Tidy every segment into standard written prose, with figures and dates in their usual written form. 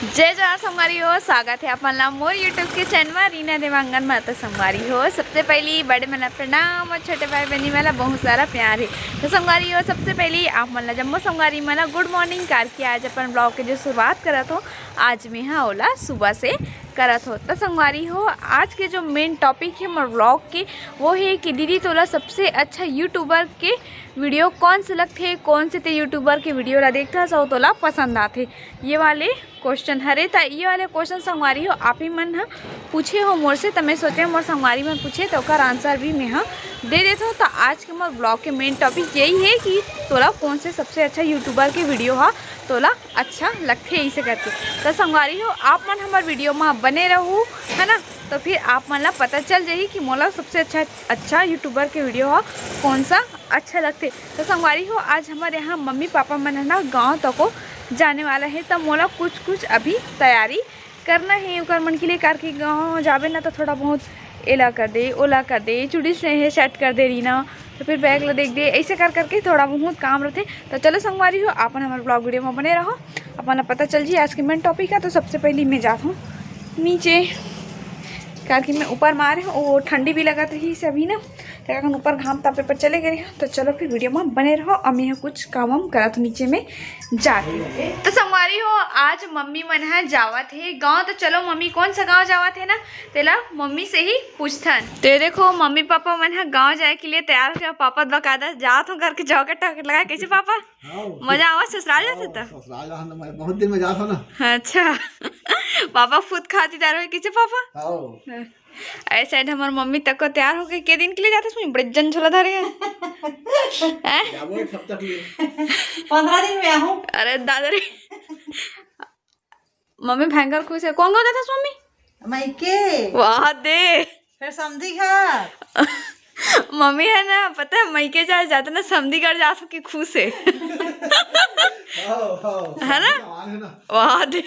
जय जहाँ संगवारी हो, स्वागत है अपन ला मोर यूट्यूब के चैनल में रीना देवांगन माता संगवारी हो। सबसे पहली बड़े मला प्रणाम और छोटे भाई बहनी वाला बहुत सारा प्यार है। तो संगवारी हो, सबसे पहली आप मन ला जम्मो संगवारी मला गुड मॉर्निंग करके आज अपन ब्लॉग के जो शुरुआत करत हो, आज में हाँ ओला सुबह से करत हो। तो संगवारी हो, आज के जो मेन टॉपिक है हमारे ब्लॉग के वो है कि दीदी तोला सबसे अच्छा यूट्यूबर के वीडियो कौन से लगते है, कौन से ते यूट्यूबर के वीडियो ला देखता सो तोला पसंद आते, ये वाले क्वेश्चन हरे। तो ये वाले क्वेश्चन संगवारी हो आप ही मन हाँ पूछे हो मोर से, तो मैं सोचे मोर संगवारी में पूछे तो उसका आंसर भी मैं हाँ दे देता हूँ। तो आज के मोर ब्लॉग के मेन टॉपिक यही है कि तोला कौन से सबसे अच्छा यूट्यूबर के वीडियो हाँ तोला अच्छा लगते ऐसे करके। तो संगवारी हो आप मन हमारे वीडियो में बने रहू है ना, तो फिर आप मन ला पता चल जाही कि मोला सबसे अच्छा यूट्यूबर के वीडियो हो कौन सा अच्छा लगते। तो संगवारी हो आज हमारे यहाँ मम्मी पापा मन है ना गाँव तक को जाने वाला है, तो मोला कुछ अभी तैयारी करना है उकर मन के लिए। करके गाँव जाबे ना तो थोड़ा बहुत एला कर दे ओला कर दे, चूड़ी से सेट कर दे रही ना, तो फिर बैग ला देख दे, ऐसे कर करके थोड़ा बहुत काम रहते। तो चलो संगवारी हो अपन हमारे ब्लॉग वीडियो में बने रहो, अपन पता चल जी आज के मेन टॉपिक है। तो सबसे पहले मैं जाता हूँ नीचे, क्योंकि मैं ऊपर मारे हूँ वो ठंडी भी लगा रही से अभी ना, तो ऊपर घाम तापे पर चले गए। तो चलो फिर वीडियो में बने रहो और मैं कुछ काम वाम करा तो नीचे में जाके। तो संगवारी हो आज मम्मी मन है जावत है गाँव। तो चलो मम्मी कौन सा गाँव जावत है ना, तेला मम्मी से ही पूछथन। तो देखो मम्मी पापा मन है गाँव जाए के लिए तैयार हो। पापा बकायदा जात हूँ करके जॉकेट टॉकेट लगा। कैसे पापा मजा आवा ससुराल जाते? तो बहुत दिन में जात हो ना। अच्छा पापा खुद खाती तैयार हो कैसे पापा? ऐसे हमारे मम्मी तक को तैयार हो गए के दिन के लिए जाते हैं, बड़े जन झोला धरे हैं 15 दिन में आहूं। अरे दादा रे मम्मी भयंकर खुश है। कौन कौन जाता है मम्मी? मायके वाह दे फिर समझी घर मम्मी है ना, पता है मायके जाते ना समझीगढ़ जा सके खुश है है ना। वाह दे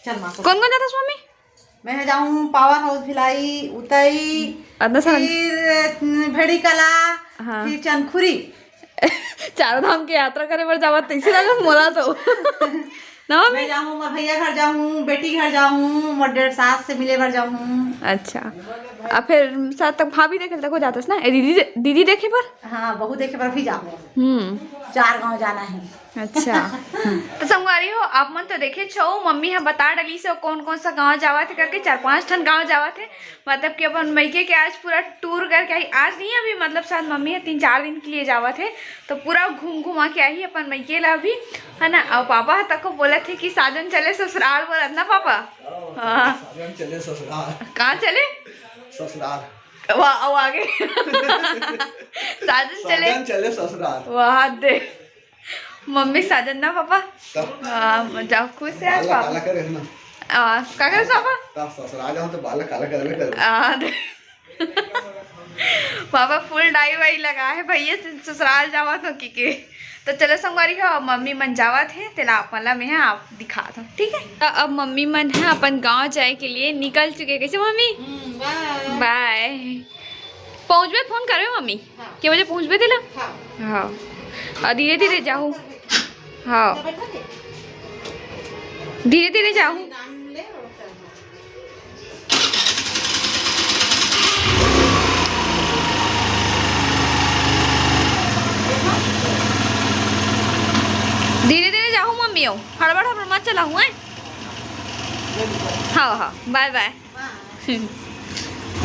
चल मां कौन कौन जाता है मम्मी? मैं जाऊं पावर हाउस भिलाई उतई, फिर भेड़ी कला, हाँ। फिर चनखुरी चारों धाम की यात्रा करे बार जावा तैसे लगा मोला तो ना मम्मी? मैं जाऊं मोर भैया घर जाऊं, बेटी घर जाऊं, मोर 1.5 सास से मिले घर जाऊं। अच्छा अब फिर साथ तक भाभी देखे तक हो जाता है ना, दीदी देखे पर? हाँ बहू देखे पर भी जाऊं। 4 गांव जाना है। अच्छा तो संगवारी हो आप मन तो देखे छो मम्मी है बता डली से कौन कौन सा गांव जावा थे करके 4-5 ठन गांव जावा थे। मतलब कि अपन मैके के आज पूरा टूर करके आई, आज नहीं अभी मतलब शायद मम्मी है 3-4 दिन के लिए जावा थे, तो पूरा घूमा के आई अपन मैके ला भी है ना। और पापा तक को बोले थे कि साजन चले ससुराल बोला ना पापा? हाँ चले ससुराल। कहाँ चले? ससुराल वाह आगे साजन चले ससुराल। वाह दे मम्मी साजन ना पापा जाओ खुश है आज पापा क्या करे पापा ससुराल जाऊं तो बाल काला कर पापा फुल डाई वाई लगा है भैया ससुराल जावा तो की तो चलो संगवारी हो मम्मी मन जावा थे तेला अपन ला मैं आप दिखा दो ठीक है। तो अब मम्मी मन है अपन गांव जाए के लिए निकल चुके। कैसे मम्मी? बाय पहुँचबे फोन करबे मम्मी? के बजे पहुँचबे तेला? हाँ और धीरे धीरे जाऊँ। हाँ धीरे धीरे जाऊँ। धीरे धीरे जाऊँ मम्मी हो, हड़बड़ हड़बड़ मत चला हुआ है। हाँ हाँ बाय बाय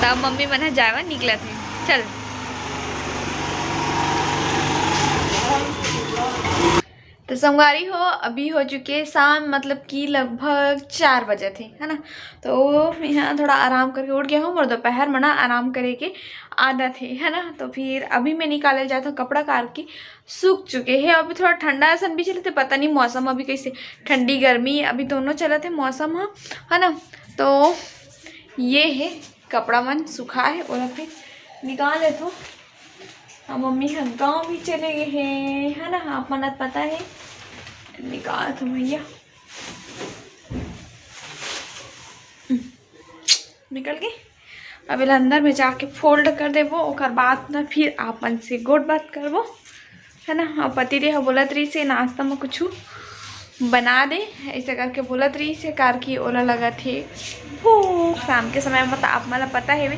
तब मम्मी मन जावा निकला थे। चल तो संगवारी हो अभी हो चुके शाम, मतलब कि लगभग 4 बजे थे है ना। तो मैं यहाँ थोड़ा आराम करके उठ गया हूँ और दोपहर में ना आराम करे के आदत है ना। तो फिर अभी मैं निकाले जाता हूँ कपड़ा कार के सूख चुके हैं। अभी थोड़ा ठंडा ऐसा भी चले थे, पता नहीं मौसम अभी कैसे ठंडी गर्मी अभी दोनों चले थे मौसम है ना। तो ये है कपड़ा मन सूखा है और फिर निकाल लेते हो। हाँ मम्मी हम गाँव भी चले गए हैं है ना, आप मन पता है निकाल तो भैया निकल गए। अब अंदर में जाके फोल्ड कर देवो, ओकर बाद ना फिर आपन से गोट बात करबो है ना। पति देह बोलत रही से नाश्ता में कुछ बना दे ऐसे करके बोलत रही से कार की ओला लगा थे भूख शाम के समय में। आप मतलब पता है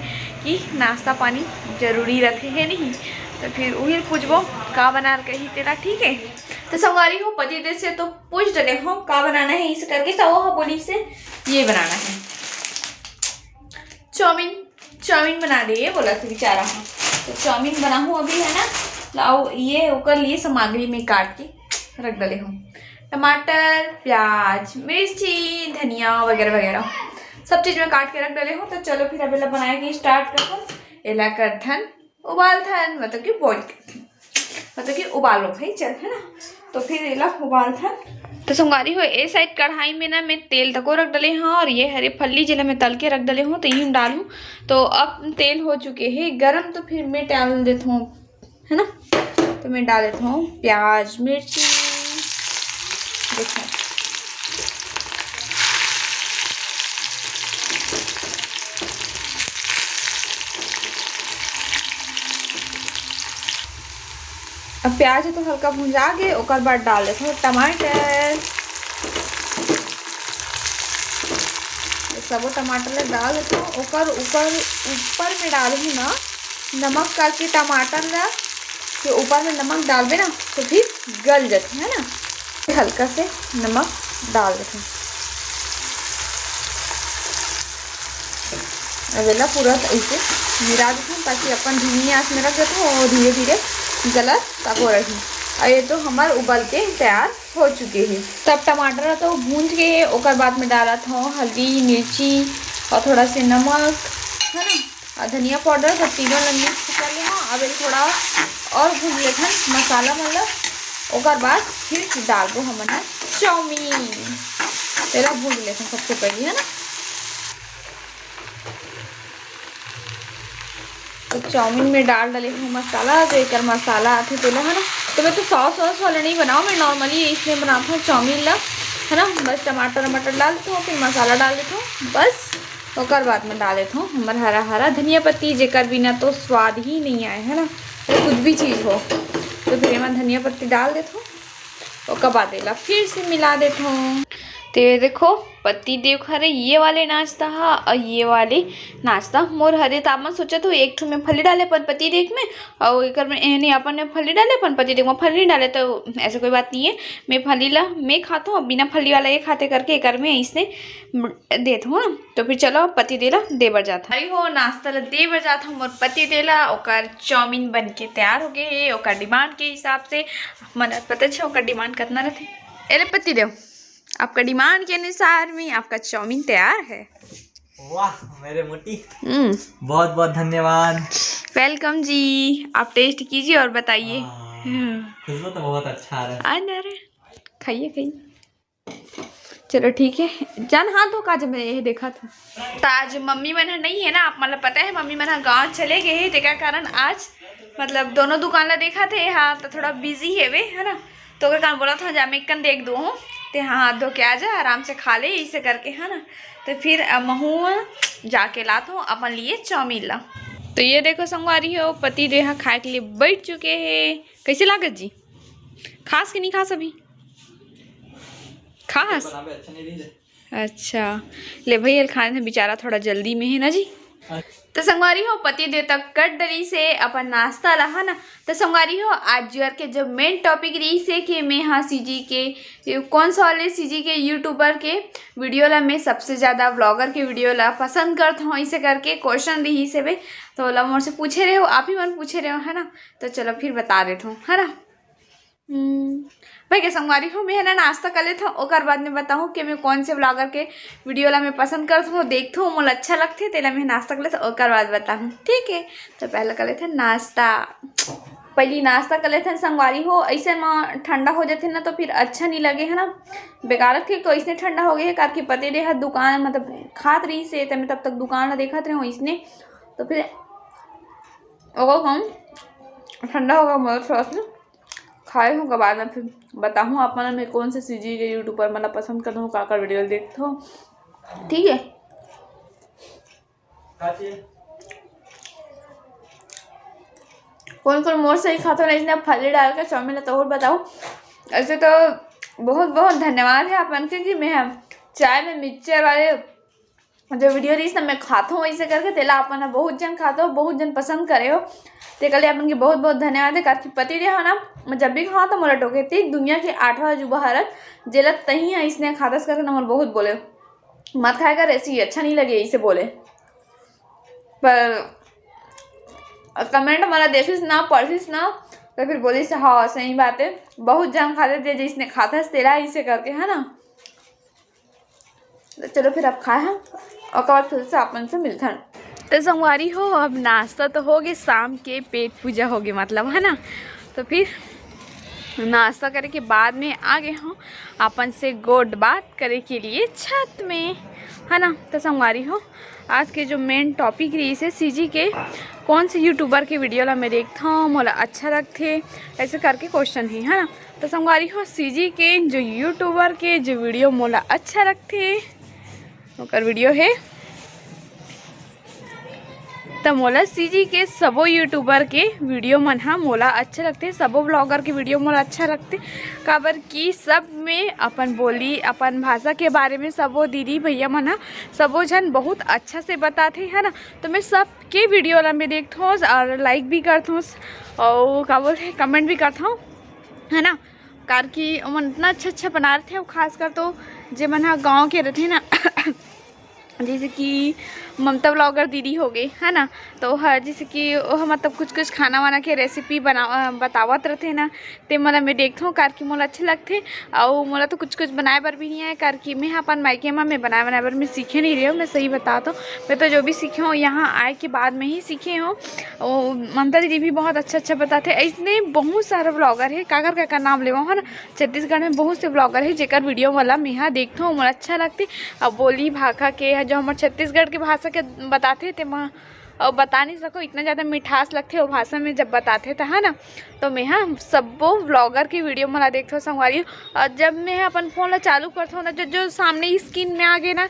कि नाश्ता पानी जरूरी रखे है नहीं, तो फिर वही पूछबो का बना कही तेरा। ठीक है, तो संगवारी हो पति देव से तो पूछ डले हो का बनाना है इस करके, तो वो बोली से ये बनाना है चाउमीन। चाउमीन बना दे ये बोला था बेचारा। हाँ तो चाउमीन बना हूँ अभी है ना। लाओ ये होकर लिए सामग्री में काट के रख डले हूँ, टमाटर, प्याज, मिर्ची, धनिया वगैरह वगैरह सब चीज़ में काट के रख डले हूँ। तो चलो फिर अभी बनाएगी स्टार्ट कर हूँ। एला कर थन उबाल थन मतलब कि बॉइल मतलब कि उबालो भाई चल है ना। तो फिर एला उबाल थन। तो संगारी हो ए साइड कढ़ाई में ना मैं तेल तको रख डले हाँ, और ये हरे फल्ली जिला में तल के रख डले हूँ तो यूँ डालूँ। तो अब तेल हो चुके हैं गरम, तो फिर मैं डाल देता हूँ है ना। तो मैं डाल देता हूँ प्याज, मिर्ची, देखो अब प्याज तो हल्का भुंजा के ओकर बाद डाल देते हो टमाटर। सब टमाटर डाल देते हो ओकर ऊपर में डालूँ ना नमक करके टमाटर ला के ऊपर में नमक डालबे ना तो फिर गल जाते है ना। हल्का से नमक डाल देते हैं अवेला पूरा ऐसे मिला देते हैं ताकि अपन धीमी आंच में रख देते हैं और धीरे धीरे गलत तक हो रही। और ये तो हमारे उबल के तैयार हो चुके हैं। तब टमाटर तो भूंज के ओकर बाद में डाला था हल्दी, मिर्ची और थोड़ा से नमक है ना, और धनिया पाउडर सब तीनों लंबी कर लिया। अब एक थोड़ा और भून लेते हैं मसाला मतलब ओकर बाद फिर डाल दो हमने चाउमीन। पहला भून लेते हैं सबसे पहले है ना। तो चाउमीन में डाल डले हूँ मसाला। तो एक मसाला आते पहले है ना। तो मैं तो सॉस वाला नहीं बनाऊँ, मैं नॉर्मली इसलिए बनाता हूँ चाउमीन ला है ना। बस टमाटर डाल देता हूँ, फिर मसाला डाल देता हूँ बस। ओकर बाद में डाल देता हूँ हमारा हरा हरा धनिया पत्ती, जेकर बिना तो स्वाद ही नहीं आए है ना। तो कुछ भी चीज़ हो तो फिर मैं धनिया पत्ती डाल देता हूँ। ओकर बाद फिर से मिला देता हूँ। तो ये देखो पति देव खरे ये वाले नाश्ता हा और ये वाले नाश्ता मोर हरे। तो आपन सोचा तो एक ठू में फली डाले पर पति देव में और एक में नहीं अपन ने फली डाले पर पति देव में फली नहीं डाले। तो ऐसा कोई बात नहीं है, मैं फली ला मैं खाता हूँ, बिना फली वाला ये खाते करके एक में इसने देता हूँ ना। तो फिर चलो पति देला देवर जाता है हो नाश्ता ला देवर जाता हूँ मोर पति देला। ओकर चाउमीन बन के तैयार हो गए है ओकर डिमांड के हिसाब से। मन पता है ओकर डिमांड कितना रहते। अरे पति देव आपका डिमांड के अनुसार में आपका चाउमीन तैयार है। वाह मेरे मोटी बहुत बहुत धन्यवाद। वेलकम जी, आप टेस्ट कीजिए और बताइए। खुशबू तो बहुत अच्छा है। अरे खाइए खाइए। चलो ठीक है जान। हाँ तो काज मैं यही देखा था। तो आज मम्मी मन नहीं है ना, आप मतलब पता है मम्मी मन गाँव चले गए है। तेका कारण आज मतलब दोनों दुकान ला देखा थे। हाँ तो थोड़ा बिजी है वे है ना। तो कारण बोला था जा मैं कन देख दो हूँ तो हाँ हाथ धो के आ जा आराम से खा ले इसे करके है ना। तो फिर महू जाके लाता हूँ अपन लिए चाउमीन ला। तो ये देखो संगवारी हो पति देहा खाए के लिए बैठ चुके हैं। कैसे लागत जी? खास कि नहीं खास? अभी खास अच्छा ले भैया खाने से बेचारा थोड़ा जल्दी में है ना जी। तो संगवारी हो पति देव तक कट डली से अपन नाश्ता रहा ना। तो संगवारी हो आज जोर के जो मेन टॉपिक रही से कि मैं हाँ सीजी के कौन सा वाले सीजी के यूट्यूबर के वीडियो ला मैं सबसे ज़्यादा व्लॉगर के वीडियो ला पसंद करता हूँ इसे करके क्वेश्चन रही से वे। तो ला मोर से पूछे रहे हो, आप ही मन पूछे रहे हो है ना। तो चलो फिर बता देता हूँ है ना। भाई के संगवारी हूँ मैं है ना नाश्ता कर लेता हूँ ओकर बाद में बताऊँ कि मैं कौन से ब्लॉगर के वीडियो ला मैं पसंद करता हूँ देखता हूँ मोला अच्छा लगते तेला मैं नाश्ता कर लेता हूँ ओकर बाद बताऊँ ठीक है। तो पहले कर लेते हैं नाश्ता। पहली नाश्ता कर लेते हैं संगवारी हो। ऐसे में ठंडा हो जाते ना तो फिर अच्छा नहीं लगे है ना, बेकार थे। तो इसने ठंडा हो गया है कार की पते दे दुकान मतलब खात रही से तब तक दुकान ला देखा रहे हो इसने। तो फिर हम ठंडा होगा बहुत थोड़ा सा खाए होगा बाद में फिर बताऊँ आप मन मैं कौन से सीजी के यूट्यूबर मतलब पसंद करता हूँ का वीडियो देखता हूँ ठीक है। कौन कौन मोर से ही खाता है इसने फली डाल कर चाउमीन तो और बताओ। ऐसे तो बहुत बहुत धन्यवाद है अपन के कि मैं चाय में मिक्सचर वाले जो वीडियो रही सब मैं खाता हूँ वैसे करके तेला अपन बहुत जन खाता हो, बहुत जन पसंद करे हो। ते कल अपन के बहुत बहुत धन्यवाद है। काफी पति रहे हो ना, मैं जब भी खाऊँ तो मोला टोके थी दुनिया के 8वां अजूबा हरत जेला तही है इसने खादस करके ना मोला बहुत बोले मत खाया कर, ऐसी अच्छा नहीं लगे इसे बोले। पर कमेंट मला देखिस ना पढ़िस ना तो फिर बोलिस हाँ सही बात है, बहुत जन खाते थे जिसने खाता तेरा इसे करके है ना। तो चलो फिर अब खाए हैं और बाद फिर से अपन से मिलते हैं। तो संगवारी हो अब नाश्ता तो हो गया, शाम के पेट पूजा हो गई मतलब है ना। तो फिर नाश्ता करे के बाद में आ गए हूँ अपन से गोड बात करे के लिए छत में है ना। तो संगवारी हो आज के जो मेन टॉपिक रही से सीजी के कौन से यूट्यूबर के वीडियो ला मैं देखता हूँ मोला अच्छा लगते ऐसे करके क्वेश्चन ही है ना। तो संगवारी हो सीजी के जो यूट्यूबर के जो वीडियो मोला अच्छा लगते ओकर वीडियो है तो मोला सीजी के सबो यूट्यूबर के वीडियो मन हा मोला अच्छा लगते, सबो ब्लॉगर के वीडियो मोला अच्छा लगते। काबर की सब में अपन बोली अपन भाषा के बारे में सबो दीदी भैया मन हा सबो जन बहुत अच्छा से बताते है ना। तो मैं सबके वीडियो ला मैं देखता हूँ और लाइक भी करता हूँ और का बोलते कमेंट भी करता हूँ है ना। कार की मन इतना अच्छा बना रहे थे, खासकर तो जे मन हा गाँव के रहते ना जैसे कि ममता ब्लॉगर दीदी हो गई है ना। तो जैसे कि वह मतलब कुछ खाना वाना के रेसिपी बतावत रहते ना ते मला मैं देखता हूँ कार की मोला अच्छे लगते। और मोला तो कुछ बनाए बर भी नहीं है कार की मैं अपन मायके में मैं बनाए बर मैं सीखे नहीं रही हूँ। मैं सही बताता हूँ, मैं तो जो भी सीखे हूँ यहाँ आए के बाद में ही सीखे हूँ। और ममता दीदी भी बहुत अच्छा बताते। ऐसे बहुत सारा ब्लॉगर है काकर नाम लेवा है ना, छत्तीसगढ़ में बहुत से ब्लॉगर है जेकर वीडियो वाला मैं यहाँ देखता हूँ मोला अच्छा लगते। अब बोली भाषा के जो हमारे छत्तीसगढ़ के भाषा के बताते थे मैं और बता नहीं सको इतना ज़्यादा मिठास लगते वो भाषा में जब बताते थे है ना। तो मैं हाँ सबो व्लॉगर की वीडियो मला देखता हूँ संगवारी। और जब मैं अपन फ़ोन ला चालू करता हूँ ना जो सामने स्क्रीन में आ गए ना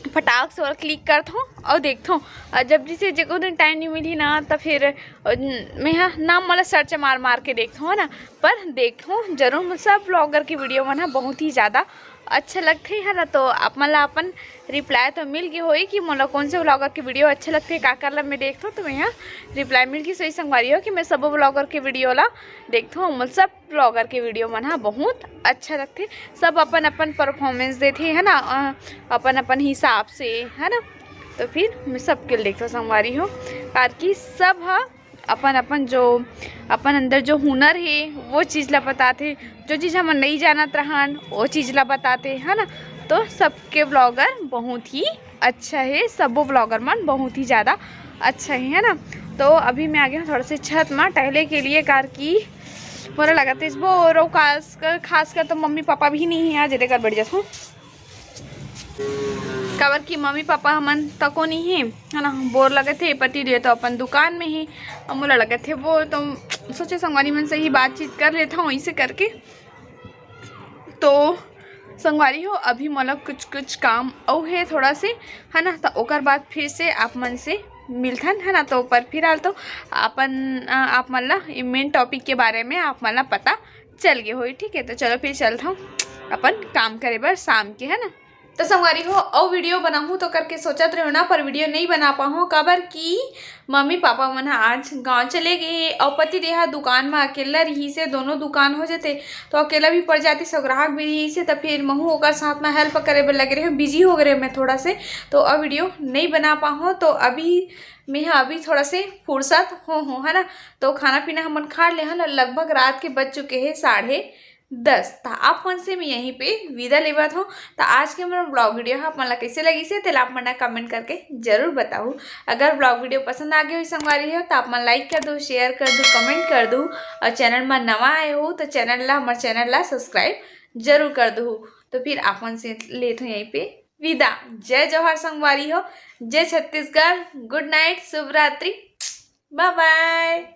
फटाक से और क्लिक करता हूँ और देखता हूँ। और जब जिसे जगह दिन टाइम नहीं मिली ना तो फिर मैं हाँ नाम मतलब सर्च मार के देखता हूँ ना। पर देखता हूँ जरूर सब ब्लॉगर की वीडियो में ना बहुत ही ज़्यादा अच्छा लगते है ना। तो आप मतलब अपन रिप्लाई तो मिल गई होई कि मतलब कौन से ब्लॉगर की वीडियो अच्छे लगते का कर ला मैं देखता हूँ। तो मैं यहाँ रिप्लाई मिल गई सही संगवारी हो कि मैं सब ब्लॉगर के वीडियो ला देखता हूँ। मतलब सब ब्लॉगर के वीडियो मन हाँ बहुत अच्छा लगते, सब अपन परफॉर्मेंस देते है ना अपन हिसाब से है ना। तो फिर मैं सबके देखता हूँ संगवारी हो कार की सब हाँ अपन जो अपन अंदर जो हुनर है वो चीज़ ला बताते, जो चीज़ हम नहीं जानत रहन वो चीज़ ला बताते है ना। तो सबके ब्लॉगर बहुत ही अच्छा है, सबो ब्लॉगर मन बहुत ही ज़्यादा अच्छा है ना। तो अभी मैं आ गया थोड़ा से छत में टहले के लिए कार की मोरा लगा था इसको और खासकर तो मम्मी पापा भी नहीं है आज कर बढ़ जाता हूँ काबर की मम्मी पापा हमन तको नहीं है ना। बोर लगे थे पति रहे तो अपन दुकान में ही और मोला लगे थे वो तो सोचे संगवारी मन से ही बातचीत कर लेता हूँ ऐसे करके। तो संगवारी हो अभी मोला कुछ काम और है थोड़ा से है ना। तो ओकर बाद फिर से आप मन से मिलथन है ना। तो पर फिलहाल तो अपन आप मन ला मेन टॉपिक के बारे में आप मन ला पता चल गए हो ठीक है। तो चलो फिर चलता हूँ अपन काम करे बर शाम के है ना। तो संगवारी हो और वीडियो बनाऊँ तो करके सोचत रहे हो ना पर वीडियो नहीं बना पाऊँ काबर की मम्मी पापा मन आज गांव चले गए और पति देहा दुकान में अकेला रही से दोनों दुकान हो जाते तो अकेला भी पड़ जाती सब ग्राहक भी रही से। तो फिर महू ओकर साथ में हेल्प करे बर लगे रहे बिजी हो गए मैं थोड़ा से तो अब वीडियो नहीं बना पाऊँ। तो अभी मैं अभी थोड़ा से फुर्सत हो है ना। तो खाना पीना हमन खा ले है ना, लगभग रात के बज चुके हैं 10:30। तो आप मन से मैं यहीं पे विदा लेवत हूँ। तो आज के मेरा ब्लॉग वीडियो है आप मन ला कैसे लगी से तेल आप मन कमेंट करके जरूर बताओ। अगर ब्लॉग वीडियो पसंद आ गई हुई संगवारी हो तो आप मन लाइक कर दो, शेयर कर दो, कमेंट कर दो और चैनल में नवा आए हो तो हमारे चैनल ला सब्सक्राइब जरूर कर दो। तो फिर आप मन से लेते हो यहीं पे विदा। जय जवाहर संगवारी हो, जय छत्तीसगढ़, गुड नाइट, शुभ रात्रि, बाय बाय।